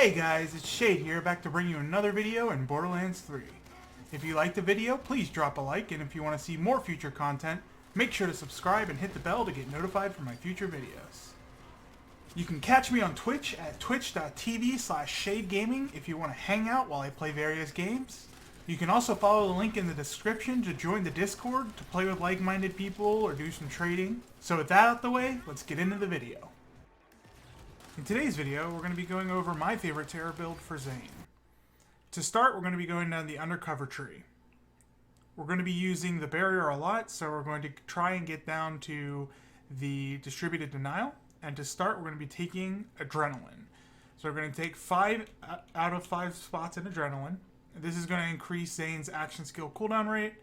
Hey guys, it's Shade here, back to bring you another video in Borderlands 3. If you liked the video, please drop a like, and if you want to see more future content, make sure to subscribe and hit the bell to get notified for my future videos. You can catch me on Twitch at twitch.tv/shadegaming if you want to hang out while I play various games. You can also follow the link in the description to join the Discord to play with like-minded people or do some trading. So with that out the way, let's get into the video. In today's video, we're going to be going over my favorite terror build for Zane. To start, we're going to be going down the Undercover tree. We're going to be using the barrier a lot, so we're going to try and get down to the distributed denial. And to start, we're going to be taking adrenaline. So we're going to take 5 out of 5 spots in adrenaline. This is going to increase Zane's action skill cooldown rate.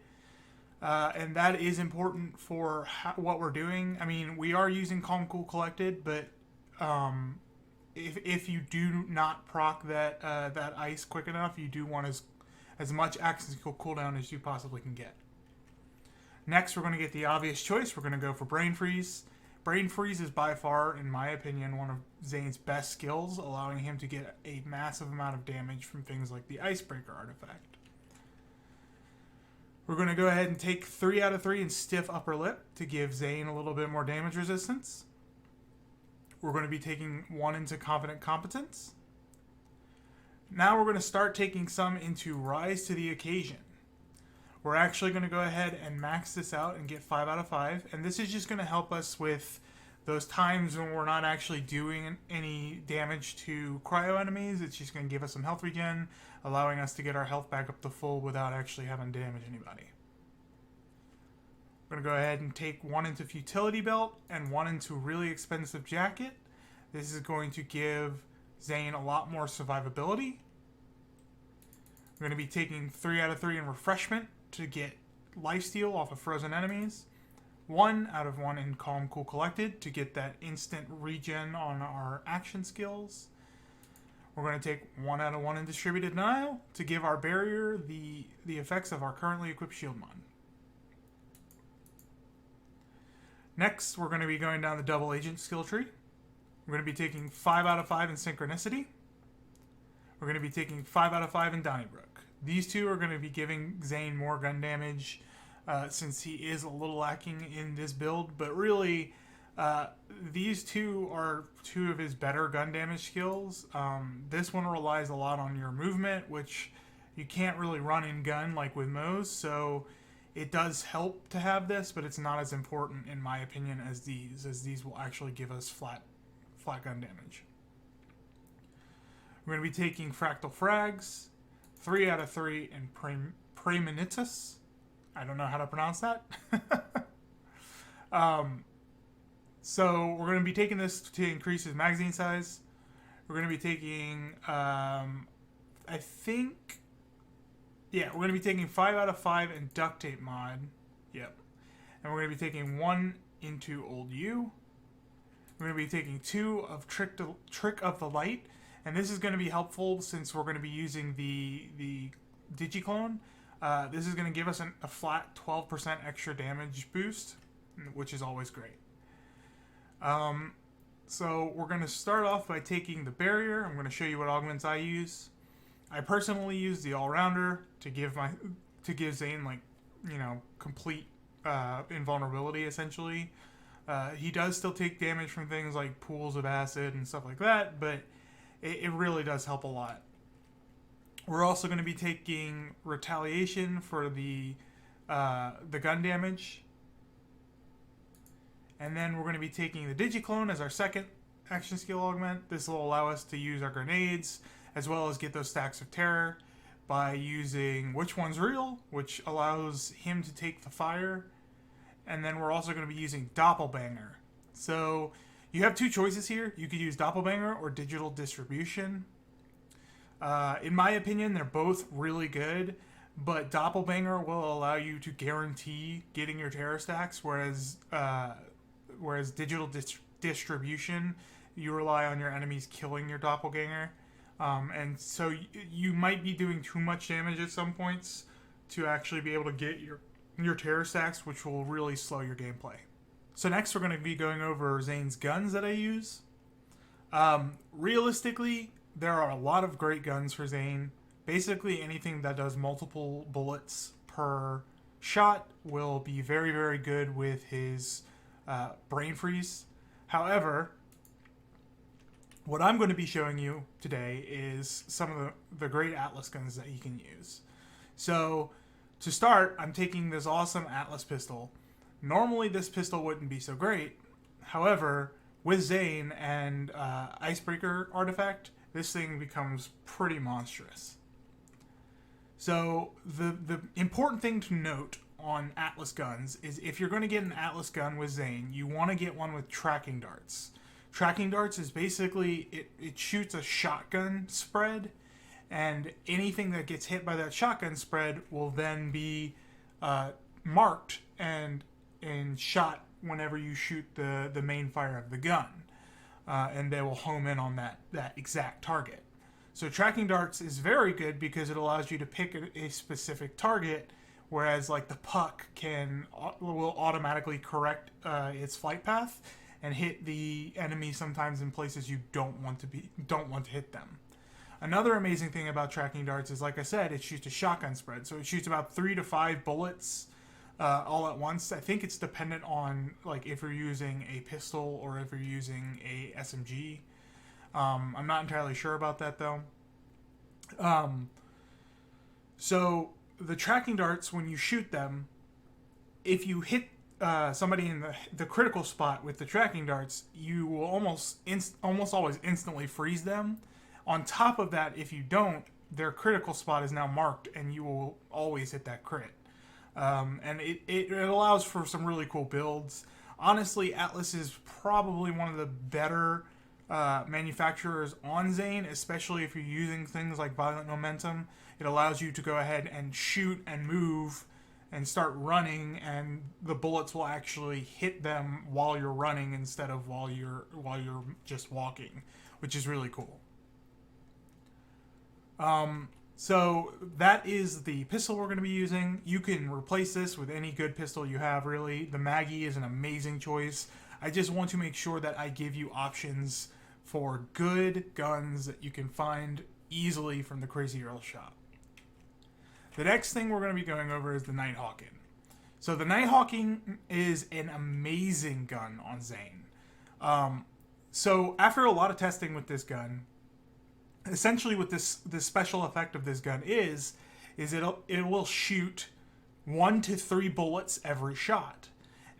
And that is important for what we're doing. I mean, we are using Calm, Cool, Collected, but if you do not proc that that ice quick enough, you do want as much action skill cooldown as you possibly can get. Next, we're going to get the obvious choice. We're going to go for Brain Freeze. Brain Freeze is by far, in my opinion, one of Zane's best skills, allowing him to get a massive amount of damage from things like the Icebreaker artifact. We're going to go ahead and take 3 out of 3 in Stiff Upper Lip to give Zane a little bit more damage resistance. We're going to be taking 1 into Confident Competence. Now we're going to start taking some into Rise to the Occasion. We're actually going to go ahead and max this out and get 5 out of 5. And this is just going to help us with those times when we're not actually doing any damage to cryo enemies. It's just going to give us some health regen, allowing us to get our health back up to full without actually having to damage anybody. We're going to go ahead and take 1 into Futility Belt and 1 into Really Expensive Jacket. This is going to give Zane a lot more survivability. We're going to be taking 3 out of 3 in Refreshment to get lifesteal off of frozen enemies. 1 out of 1 in Calm, Cool, Collected to get that instant regen on our action skills. We're going to take 1 out of 1 in Distributed Denial to give our barrier the effects of our currently equipped shield mod. Next, we're going to be going down the Double Agent skill tree. We're going to be taking 5 out of 5 in Synchronicity. We're going to be taking 5 out of 5 in Donnybrook. These two are going to be giving Zane more gun damage since he is a little lacking in this build. But really, these two are 2 of his better gun damage skills. This one relies a lot on your movement, which you can't really run in gun like with Moe's. So it does help to have this, but it's not as important, in my opinion, as these will actually give us flat gun damage. We're going to be taking Fractal Frags, 3 out of 3 in Premonitus. I don't know how to pronounce that. So we're going to be taking this to increase his magazine size. We're going to be taking, we're going to be taking 5 out of 5 in Duct Tape mod. Yep. And we're going to be taking 1 into Old U. We're going to be taking 2 of Trick of the Light. And this is going to be helpful since we're going to be using the Digiclone. This is going to give us a flat 12% extra damage boost, which is always great. So we're going to start off by taking the barrier. I'm going to show you what augments I use. I personally use the All-Rounder to give Zane, like, you know, complete invulnerability, essentially. He does still take damage from things like pools of acid and stuff like that, but it really does help a lot. We're also going to be taking Retaliation for the gun damage. And then we're going to be taking the Digiclone as our second action skill augment. This will allow us to use our grenades, as well as get those stacks of terror by using Which One's Real, which allows him to take the fire. And then we're also going to be using Doppelbanger. So you have 2 choices here. You could use Doppelbanger or Digital Distribution. In my opinion, they're both really good, but Doppelbanger will allow you to guarantee getting your terror stacks, whereas Digital Distribution, you rely on your enemies killing your Doppelganger. And so you might be doing too much damage at some points to actually be able to get your terror stacks, which will really slow your gameplay. So next we're going to be going over Zane's guns that I use. Realistically, there are a lot of great guns for Zane. Basically, anything that does multiple bullets per shot will be very, very good with his brain freeze. However, what I'm going to be showing you today is some of the great Atlas guns that you can use. So, to start, I'm taking this awesome Atlas pistol. Normally, this pistol wouldn't be so great. However, with Zane and Icebreaker artifact, this thing becomes pretty monstrous. So, the important thing to note on Atlas guns is if you're going to get an Atlas gun with Zane, you want to get one with tracking darts. Tracking darts is basically, it shoots a shotgun spread, and anything that gets hit by that shotgun spread will then be marked and shot whenever you shoot the main fire of the gun. And they will home in on that exact target. So tracking darts is very good because it allows you to pick a specific target, whereas like the puck will automatically correct its flight path and hit the enemy sometimes in places you don't want to hit them. Another amazing thing about tracking darts is, like I said, it shoots a shotgun spread. So it shoots about 3 to 5 bullets all at once. I think it's dependent on like if you're using a pistol or if you're using a SMG. I'm not entirely sure about that though. So the tracking darts, when you shoot them, if you hit somebody in the critical spot with the tracking darts, you will almost always instantly freeze them. On top of that, if you don't, their critical spot is now marked, and you will always hit that crit. And it allows for some really cool builds. Honestly, Atlas is probably one of the better manufacturers on Zane, especially if you're using things like Violent Momentum. It allows you to go ahead and shoot and move and start running, and the bullets will actually hit them while you're running instead of while you're just walking, which is really cool. So that is the pistol we're going to be using. You can replace this with any good pistol you have, really. The Maggie is an amazing choice. I just want to make sure that I give you options for good guns that you can find easily from the Crazy Earl shop. The next thing we're going to be going over is the Nighthawking. So the Nighthawking is an amazing gun on Zane. So after a lot of testing with this gun, essentially what this special effect of this gun is it will shoot 1 to 3 bullets every shot,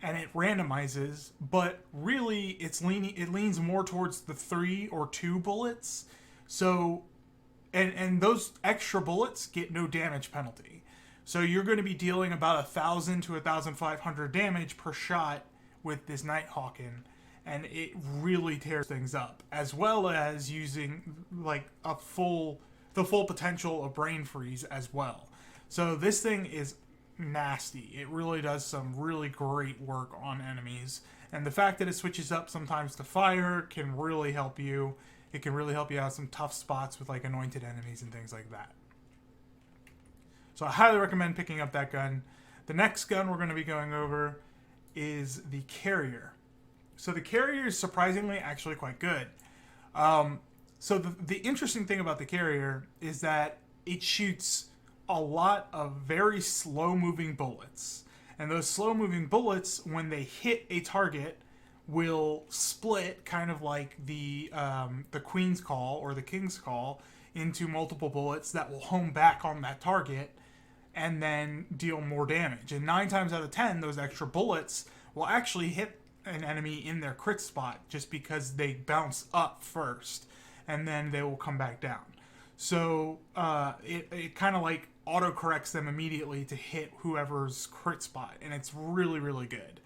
and it randomizes, but really it leans more towards the 3 or 2 bullets. So and those extra bullets get no damage penalty. So you're going to be dealing about 1,000 to 1,500 damage per shot with this Nighthawking, and it really tears things up, as well as using like the full potential of brain freeze as well. So this thing is nasty. It really does some really great work on enemies, and the fact that it switches up sometimes to fire can really help you. It can really help you out some tough spots with like anointed enemies and things like that. So I highly recommend picking up that gun. The next gun we're going to be going over is the Carrier. So the Carrier is surprisingly actually quite good. So the interesting thing about the Carrier is that it shoots a lot of very slow-moving bullets. And those slow-moving bullets, when they hit a target, will split, kind of like the Queen's Call or the King's Call, into multiple bullets that will home back on that target and then deal more damage. And 9 times out of 10, those extra bullets will actually hit an enemy in their crit spot just because they bounce up first and then they will come back down. So it kind of like auto corrects them immediately to hit whoever's crit spot, and it's really, really good.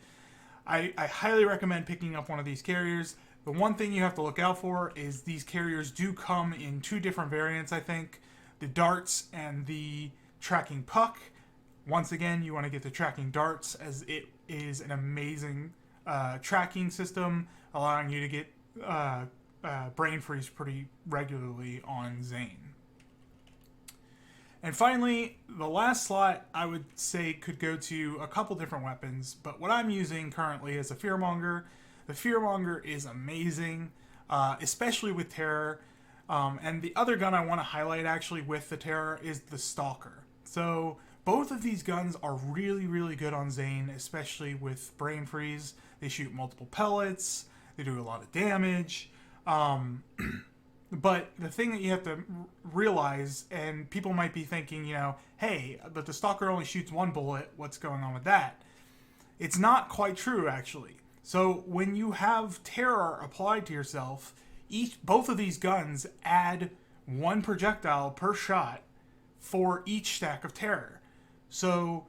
I highly recommend picking up one of these Carriers. The one thing you have to look out for is these Carriers do come in 2 different variants, I think. The darts and the tracking puck. Once again, you want to get the tracking darts, as it is an amazing tracking system, allowing you to get brain freeze pretty regularly on Zane. And finally, the last slot I would say could go to a couple different weapons, but what I'm using currently is a Fearmonger. The Fearmonger is amazing, especially with Terror. And the other gun I want to highlight actually with the Terror is the Stalker. So both of these guns are really, really good on Zane, especially with Brain Freeze. They shoot multiple pellets. They do a lot of damage. But the thing that you have to realize, and people might be thinking, you know, hey, but the Stalker only shoots one bullet. What's going on with that? It's not quite true, actually. So when you have Terror applied to yourself, both of these guns add one projectile per shot for each stack of Terror. So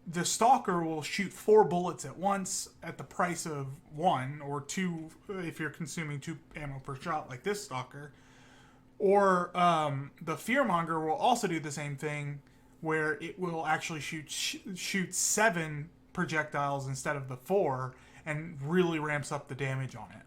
the Stalker will shoot 4 bullets at once at the price of 1 or 2 if you're consuming 2 ammo per shot like this Stalker. Or the Fearmonger will also do the same thing, where it will actually shoot 7 projectiles instead of the 4 and really ramps up the damage on it.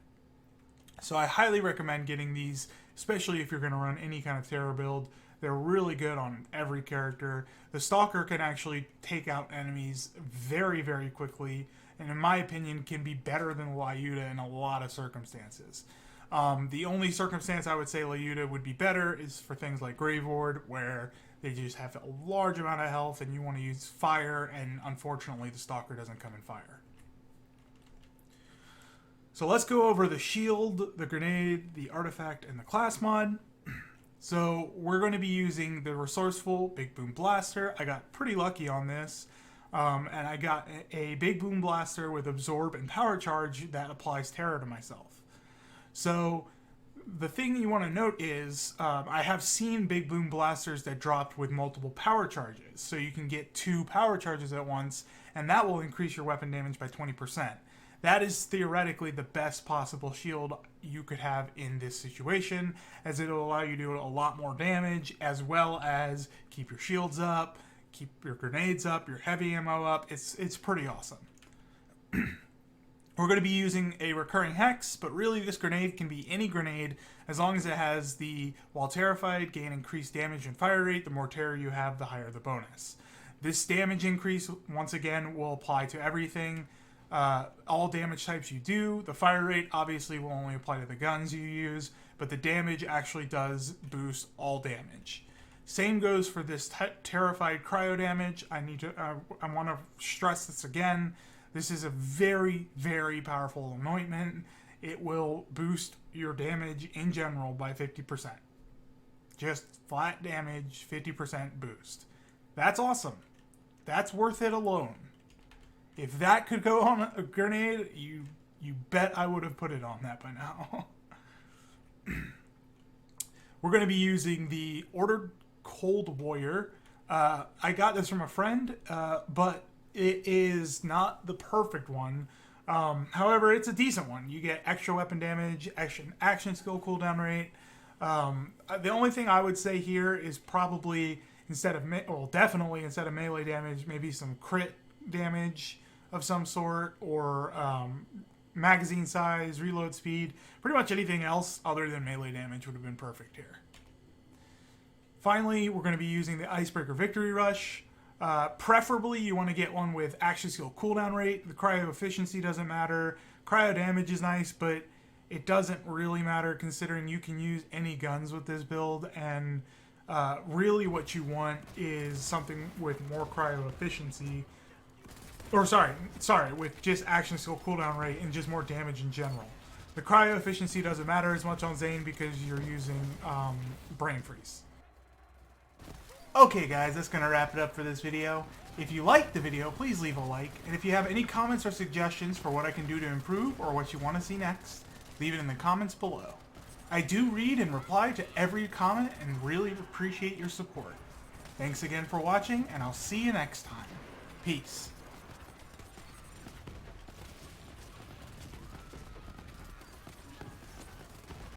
So I highly recommend getting these, especially if you're going to run any kind of Terror build. They're really good on every character. The Stalker can actually take out enemies very, very quickly, and in my opinion can be better than Lyuda in a lot of circumstances. The only circumstance I would say Lyuda would be better is for things like Grave Ward, where they just have a large amount of health and you want to use fire, and unfortunately the Stalker doesn't come in fire. So let's go over the shield, the grenade, the artifact, and the class mod. So we're going to be using the Resourceful Big Boom Blaster. I got pretty lucky on this, and I got a Big Boom Blaster with Absorb and Power Charge that applies Terror to myself. So the thing you want to note is I have seen Big Boom Blasters that dropped with multiple power charges. So you can get 2 power charges at once, and that will increase your weapon damage by 20%. That is theoretically the best possible shield you could have in this situation, as it'll allow you to do a lot more damage, as well as keep your shields up, keep your grenades up, your heavy ammo up. It's pretty awesome. We're going to be using a recurring hex, but really this grenade can be any grenade as long as it has the while terrified, gain increased damage and fire rate. The more terror you have, the higher the bonus. This damage increase, once again, will apply to everything. All damage types you do. The fire rate obviously will only apply to the guns you use, but the damage actually does boost all damage. Same goes for this terrified cryo damage. I want to stress this again. This is a very, very powerful anointment. It will boost your damage in general by 50%. Just flat damage, 50% boost. That's awesome. That's worth it alone. If that could go on a grenade, you bet I would have put it on that by now. We're going to be using the Ordered Cold Warrior. I got this from a friend, but it is not the perfect one. However, it's a decent one. You get extra weapon damage, action skill cooldown rate. The only thing I would say here is probably definitely instead of melee damage, maybe some crit damage of some sort, or magazine size, reload speed. Pretty much anything else other than melee damage would have been perfect here. Finally, we're going to be using the Icebreaker Victory Rush. Preferably, you want to get one with action skill cooldown rate. The cryo efficiency doesn't matter. Cryo damage is nice, but it doesn't really matter considering you can use any guns with this build, and really what you want is something with more cryo efficiency. Or sorry, with just action skill cooldown rate and just more damage in general. The cryo efficiency doesn't matter as much on Zane because you're using Brain Freeze. Okay guys, that's going to wrap it up for this video. If you liked the video, please leave a like. And if you have any comments or suggestions for what I can do to improve or what you want to see next, leave it in the comments below. I do read and reply to every comment and really appreciate your support. Thanks again for watching, and I'll see you next time. Peace.